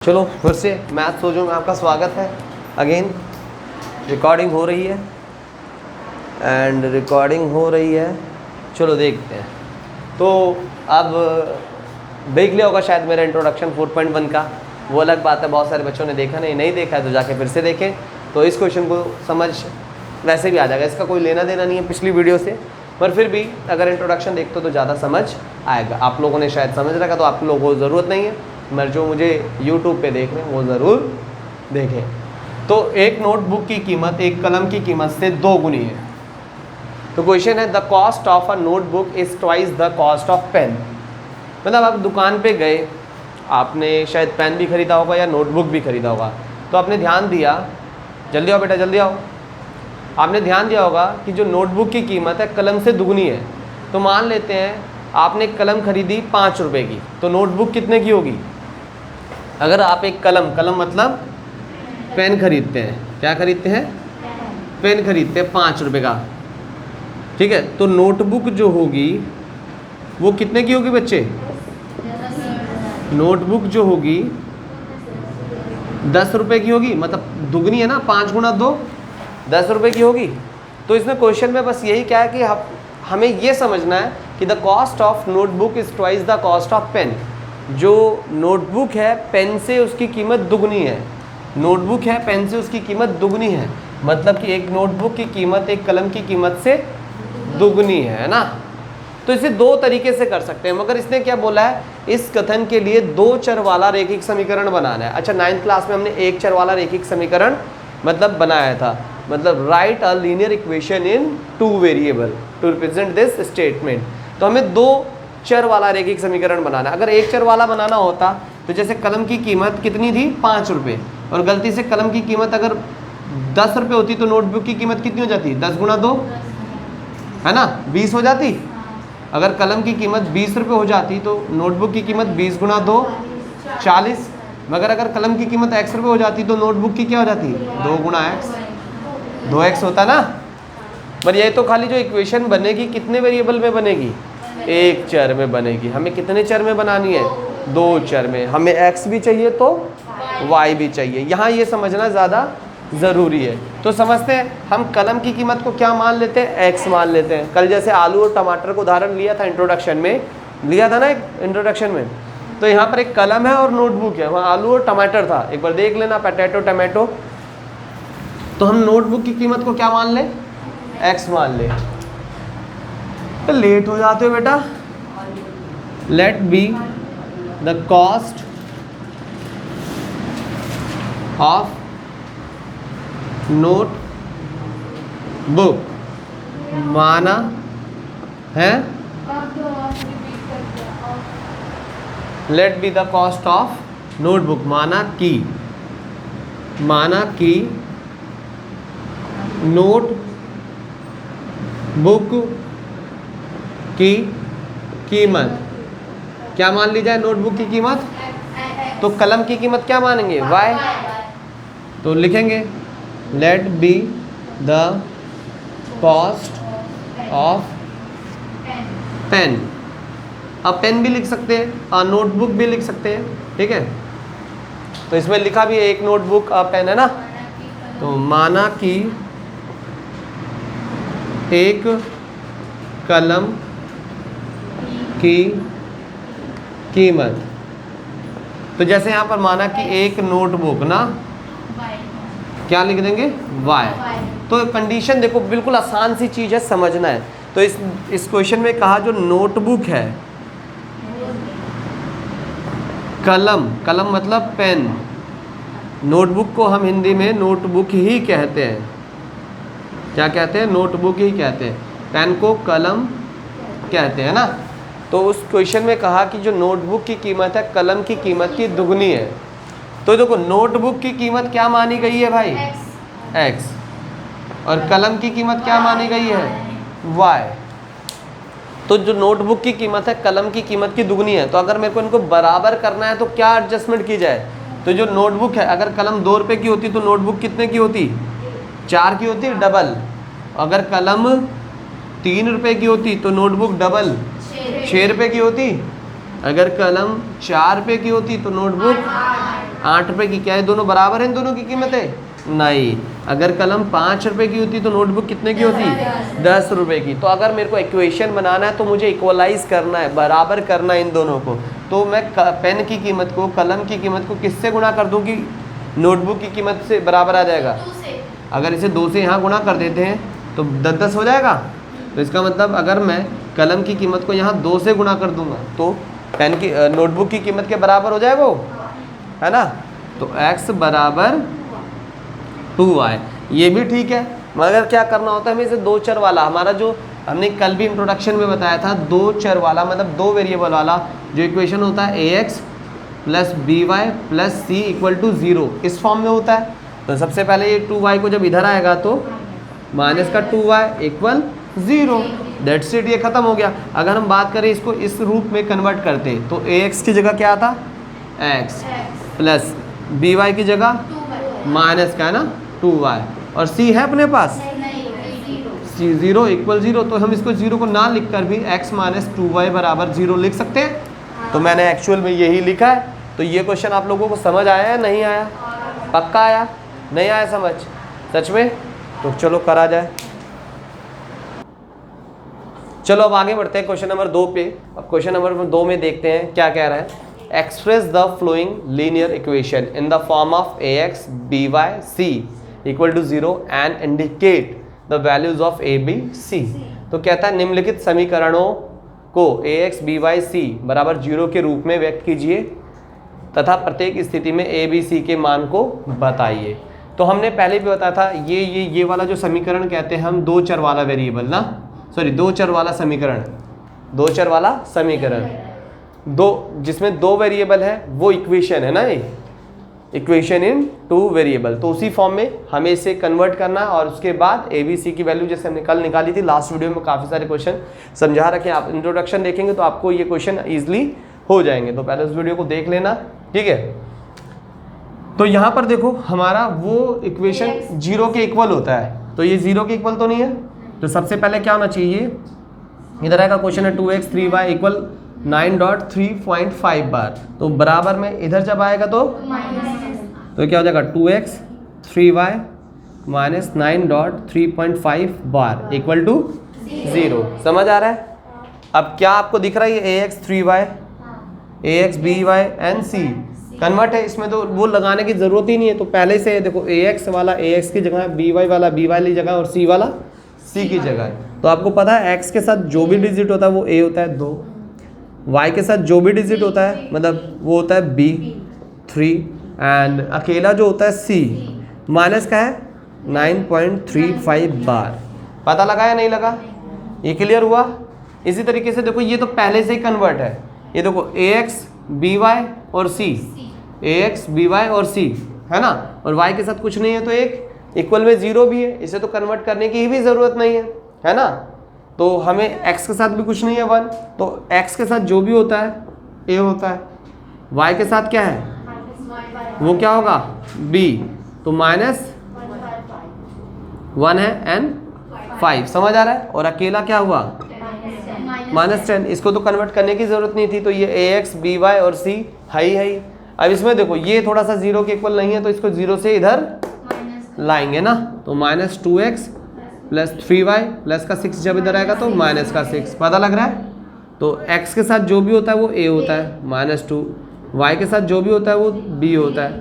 चलो फिर से मैथ सोचो में आपका स्वागत है। अगेन रिकॉर्डिंग हो रही है एंड रिकॉर्डिंग हो रही है। चलो देखते हैं। तो अब देख लिया होगा शायद मेरा इंट्रोडक्शन 4.1 का, वो अलग बात है, बहुत सारे बच्चों ने देखा नहीं देखा है तो जाके फिर से देखें। तो इस क्वेश्चन को समझ वैसे भी आ जाएगा, इसका कोई लेना देना नहीं है पिछली वीडियो से, पर फिर भी अगर इंट्रोडक्शन देखते हो तो ज़्यादा समझ आएगा। आप लोगों ने शायद समझ रखा तो आप लोगों को ज़रूरत नहीं है, मगर जो मुझे YouTube पे देख रहे हैं वो ज़रूर देखें। तो एक नोटबुक की कीमत एक कलम की कीमत से 2 गुनी है। तो क्वेश्चन है the cost of a notebook is twice the cost of pen. मतलब आप दुकान पे गए, आपने शायद पेन भी ख़रीदा होगा या नोटबुक भी ख़रीदा होगा, तो आपने ध्यान दिया, जल्दी आओ बेटा जल्दी आओ, आपने ध्यान दिया होगा कि जो नोटबुक की कीमत है कलम से दुगनी है। तो मान लेते हैं आपने एक कलम खरीदी 5 रुपये की, तो नोटबुक कितने की होगी? अगर आप एक कलम मतलब पेन खरीदते हैं, क्या खरीदते हैं? पेन खरीदते हैं 5 रुपये का, ठीक है। तो नोटबुक जो होगी वो कितने की होगी बच्चे? नोटबुक जो होगी 10 रुपये की होगी, मतलब दुगनी है ना, 5 गुना 2 10 रुपये की होगी। तो इसमें क्वेश्चन में बस यही क्या है कि हमें ये समझना है कि the cost of notebook is twice the cost of pen. जो नोटबुक है पेन से उसकी कीमत दुगनी है, नोटबुक है पेन से उसकी कीमत दुगनी है, मतलब कि एक नोटबुक की कीमत एक कलम की कीमत से दुगनी है ना। तो इसे 2 तरीके से कर सकते हैं, मगर इसने क्या बोला है, इस कथन के लिए 2 चर वाला रैखिक समीकरण बनाना है। अच्छा 9th क्लास में हमने 1 चर वाला रैखिक समीकरण मतलब बनाया था, मतलब write a linear equation in 2 variable to represent this statement. तो हमें 2 चर वाला रैखिक समीकरण बनाना है। अगर 1 चर वाला बनाना होता तो जैसे कलम की कीमत कितनी थी 5 रुपये, और गलती से कलम की कीमत अगर 10 रुपये होती तो नोटबुक की कीमत कितनी हो जाती? 10 गुना 2 है ना, 20 हो जाती। अगर कलम की कीमत 20 रुपये हो जाती तो नोटबुक की कीमत 20 गुना 2 40। मगर अगर कलम की कीमत x रुपये हो जाती तो नोटबुक की क्या हो जाती? 2 गुना x, 2x होता ना। पर ये तो खाली जो इक्वेशन बनेगी कितने वेरिएबल में बनेगी? 1 चर में बनेगी। हमें कितने चर में बनानी है? 2 चर में। हमें x भी चाहिए तो y भी चाहिए। यहाँ ये समझना ज़्यादा ज़रूरी है। तो समझते हैं, हम कलम की कीमत को क्या मान लेते हैं? x मान लेते हैं। कल जैसे आलू और टमाटर को उदाहरण लिया था, इंट्रोडक्शन में लिया था ना, एक इंट्रोडक्शन में। तो यहाँ पर एक कलम है और नोटबुक है, वहाँ आलू और टमाटर था, एक बार देख लेना, पोटैटो टमाटो। तो हम नोटबुक की कीमत को क्या मान लें? x मान लें। तो लेट हो जाते हो बेटा। Let be the cost of notebook माना है, let be the cost of notebook माना कि नोट बुक की कीमत क्या मान ली जाए? नोटबुक की कीमत। तो कलम की कीमत क्या मानेंगे? y। तो लिखेंगे let be the cost of pen. अब पेन भी लिख सकते हैं और नोटबुक भी लिख सकते हैं, ठीक है। तो इसमें लिखा भी है एक नोटबुक पेन है ना। तो माना कि एक कलम की कीमत, तो जैसे यहाँ पर माना कि एक नोटबुक ना, क्या लिख देंगे? y। तो कंडीशन देखो, बिल्कुल आसान सी चीज़ है, समझना है। तो इस क्वेश्चन में कहा जो नोटबुक है, कलम मतलब पेन, नोटबुक को हम हिंदी में नोटबुक ही कहते हैं। क्या कहते हैं? नोटबुक ही कहते हैं। पेन को कलम कहते हैं ना। तो उस क्वेश्चन में कहा कि जो नोटबुक की कीमत है कलम की कीमत की दुगनी है। तो देखो नोटबुक की कीमत क्या मानी गई है भाई? x। और कलम की कीमत क्या मानी गई है? y। तो जो नोटबुक की कीमत है कलम की कीमत की दुगनी है। तो अगर मेरे को इनको बराबर करना है तो क्या एडजस्टमेंट की जाए? तो जो नोटबुक है, अगर कलम 2 रुपये की होती तो नोटबुक कितने की होती? 4 की होती, डबल। अगर कलम 3 रुपये की होती तो नोटबुक डबल 6 रुपये की होती। अगर कलम 4 रुपये की होती तो नोटबुक 8 रुपये की, क्या है दोनों बराबर हैं इन दोनों की कीमतें? नहीं। अगर कलम 5 रुपये की होती तो नोटबुक कितने की होती? 10 रुपये की। तो अगर मेरे को इक्वेशन बनाना है तो मुझे इक्वलाइज करना है, बराबर करना है इन दोनों को। तो मैं पेन की कीमत को, कलम की कीमत को किससे गुणा कर दूँ कि नोटबुक की कीमत से बराबर आ जाएगा? अगर इसे 2 से यहाँ गुणा कर देते हैं तो 10-10 हो जाएगा। तो इसका मतलब अगर मैं कलम की कीमत को यहाँ 2 से गुणा कर दूंगा तो पेन की नोटबुक की कीमत के बराबर हो जाएगा वो, है ना? तो x बराबर 2y, ये भी ठीक है। मगर क्या करना होता है हमें, इसे 2 चर वाला, हमारा जो हमने कल भी इंट्रोडक्शन में बताया था, 2 चर वाला मतलब 2 वेरिएबल वाला जो इक्वेशन होता है ax plus by plus c equal to 0, इस फॉर्म में होता है। तो सबसे पहले ये 2y को जब इधर आएगा तो माइनस का 2y इक्वल 0, दैट्स इट, ये खत्म हो गया। अगर हम बात करें इसको इस रूप में कन्वर्ट करते तो ax की जगह क्या था? x प्लस by की जगह माइनस का है ना 2y, और c है अपने पास c 0 इक्वल 0। तो हम इसको 0 को ना लिख कर भी x माइनस 2y बराबर 0 लिख सकते हैं। तो मैंने एक्चुअल में यही लिखा है। तो ये क्वेश्चन आप लोगों को समझ आया या नहीं आया? पक्का आया? नहीं आया समझ? सच में? तो चलो करा जाए। चलो अब आगे बढ़ते हैं क्वेश्चन नंबर 2 पे। अब क्वेश्चन नंबर 2 में देखते हैं क्या कह रहा है। Express the following linear equation in the form of ax by c equal to 0 and indicate the values of a b c। तो कहता है निम्नलिखित समीकरणों को ax by c बराबर 0 के रूप में व्यक्त कीजिए तथा प्रत्येक स्थिति में a b c के मान को बताइए। तो हमने पहले भी बताया था ये वाला जो समीकरण कहते हैं हम 2 चर वाला वेरिएबल ना, सॉरी 2 चर वाला समीकरण, 2 चर वाला समीकरण, दो जिसमें 2 वेरिएबल है वो इक्वेशन है ना, ये इक्वेशन इन 2 वेरिएबल। तो उसी फॉर्म में हमें इसे कन्वर्ट करना है और उसके बाद ए बी सी की वैल्यू जैसे हमने कल निकाली थी, लास्ट वीडियो में काफ़ी सारे क्वेश्चन समझा रखे हैं। आप इंट्रोडक्शन देखेंगे तो आपको ये क्वेश्चन ईजिली हो जाएंगे। तो पहले उस वीडियो को देख लेना, ठीक है। तो यहाँ पर देखो हमारा वो इक्वेशन 0 के इक्वल होता है, तो ये 0 के इक्वल तो नहीं है। तो सबसे पहले क्या होना चाहिए, इधर आएगा क्वेश्चन है 2x 3y इक्वल 9.3.5 बार। तो बराबर में इधर जब आएगा तो क्या हो जाएगा 2x 3y minus 9.3.5 bar equal to 0। समझ आ रहा है? अब क्या आपको दिख रहा है ये ax 3y ax by and c convert है, इसमें तो वो लगाने की ज़रूरत ही नहीं है। तो पहले से देखो ax वाला ax की जगह है, by वाला b वाली जगह और c वाला c की जगह है। तो आपको पता है x के साथ जो भी डिजिट होता है वो a होता है 2, y के साथ जो भी डिजिट होता है मतलब वो होता है b 3, एंड अकेला जो होता है c माइनस का है 9.35 बार। पता लगा या नहीं लगा? ये क्लियर हुआ? इसी तरीके से देखो ये तो पहले से ही कन्वर्ट है, ये देखो ax by और c, ax by और c है ना, और y के साथ कुछ नहीं है तो एक इक्वल में 0 भी है, इसे तो कन्वर्ट करने की भी ज़रूरत नहीं है ना। तो हमें x के साथ भी कुछ नहीं है 1, तो x के साथ जो भी होता है a होता है, y के साथ क्या है वो क्या होगा b, तो माइनस 1 है एंड 5। समझ आ रहा है? और अकेला क्या हुआ -10, इसको तो कन्वर्ट करने की ज़रूरत नहीं थी। तो ये ax by और c है ही। अब इसमें देखो ये थोड़ा सा 0 के इक्वल नहीं है तो इसको 0 से इधर लाएंगे ना, तो minus 2x plus 3y plus का 6 जब इधर आएगा तो माइनस का 6। पता लग रहा है? तो x के साथ जो भी होता है वो a होता है -2, y के साथ जो भी होता है वो b होता है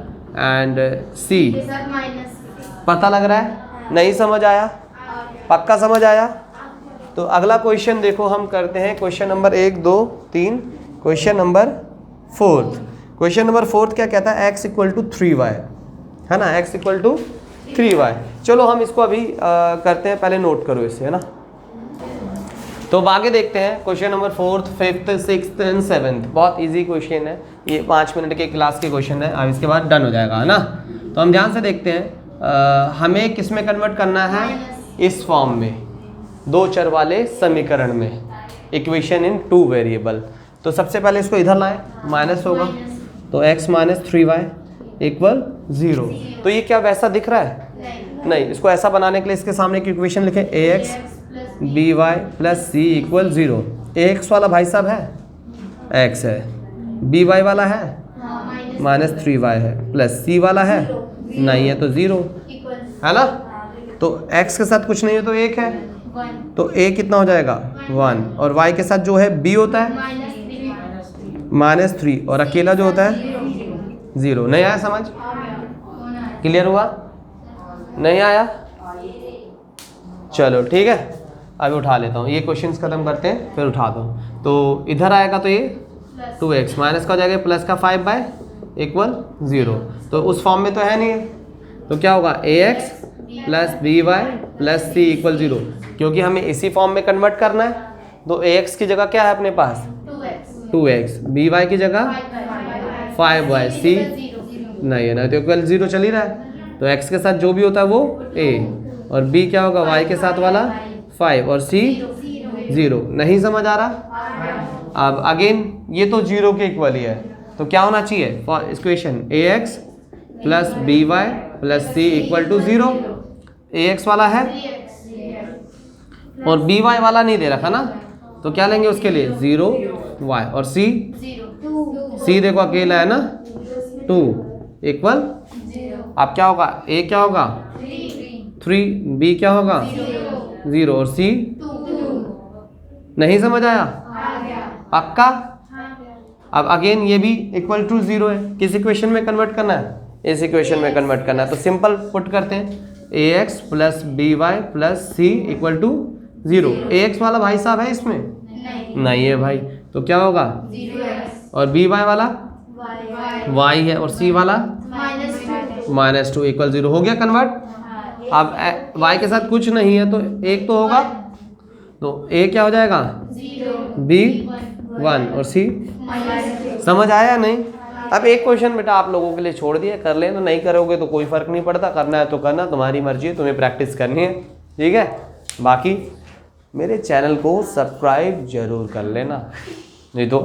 एंड c। पता लग रहा है? नहीं समझ आया? पक्का समझ आया? तो अगला क्वेश्चन देखो हम करते हैं, question number 1 2 3, question number 4। Question number 4 क्या कहता है, x इक्वल टू 3y है ना, x इक्वल टू 3y। चलो हम इसको अभी करते हैं, पहले नोट करो इसे, है ना। तो अब आगे देखते हैं question number 4th 5th 6th and 7th। बहुत इजी क्वेश्चन है, ये 5 मिनट के क्लास के क्वेश्चन है, अब इसके बाद डन हो जाएगा, है ना। तो हम ध्यान से देखते हैं, हमें किस में कन्वर्ट करना है, इस फॉर्म में 2 चर वाले समीकरण में, इक्वेशन इन 2 वेरिएबल। तो सबसे पहले इसको इधर लाएं, माइनस होगा तो x माइनस 3y इक्वल 0। तो ये क्या वैसा दिख रहा है? नहीं, इसको ऐसा बनाने के लिए इसके सामने की इक्वेशन लिखें ax by plus c equal 0। ax वाला भाई साहब है x है, by वाला है माइनस 3y है, प्लस c वाला है नहीं है तो 0 है ना। तो x के साथ कुछ नहीं है तो 1 है, तो a कितना हो जाएगा 1, और y के साथ जो है b होता है -3, और अकेला जो होता है 0। नहीं आया समझ? क्लियर हुआ? नहीं आया? चलो ठीक है, अभी उठा लेता हूँ, ये क्वेश्चंस खत्म करते हैं फिर उठा दो। तो इधर आएगा तो ये 2x माइनस का हो जाएगा प्लस का 5/=0, तो उस फॉर्म में तो है नहीं है, तो क्या होगा ax plus by plus c = 0, क्योंकि हमें इसी फॉर्म में कन्वर्ट करना है। तो ax की जगह क्या है अपने पास 2x, by की जगह 5y, c नहीं है ना तो इक्वल 0 चल ही रहा है, तो x के साथ जो भी होता है वो a, और b क्या होगा y के साथ वाला 5 और c 0। नहीं समझ आ रहा? अब अगेन ये तो 0 के इक्वल ही है, तो क्या होना चाहिए for equation ax plus by plus c = 0। ax वाला है और by वाला नहीं दे रखा ना, तो क्या लेंगे उसके लिए 0y, और c देखो अकेला है ना 2 = अब क्या होगा a क्या होगा 3, b क्या होगा 0 और c नहीं समझ आया? पक्का? अब अगेन ये भी = 0 है, किस इक्वेशन में कन्वर्ट करना है? इस इक्वेशन में कन्वर्ट करना है, तो सिंपल पुट करते हैं ax plus by plus c = 0। ax वाला भाई साहब है इसमें नहीं है भाई, तो क्या होगा 0x, और by वाला y है, और c वाला -2 = 0। हो गया कन्वर्ट। अब y के साथ कुछ नहीं है तो 1 तो होगा, तो a क्या हो जाएगा 0, b 1 और c। समझ आया नहीं? अब एक क्वेश्चन बेटा आप लोगों के लिए छोड़ दिया, कर लेना, नहीं करोगे तो कोई फर्क नहीं पड़ता, करना है तो करना, तुम्हारी मर्जी है, तुम्हें प्रैक्टिस करनी है, ठीक है। बाकी मेरे चैनल को सब्सक्राइब जरूर कर लेना, नहीं तो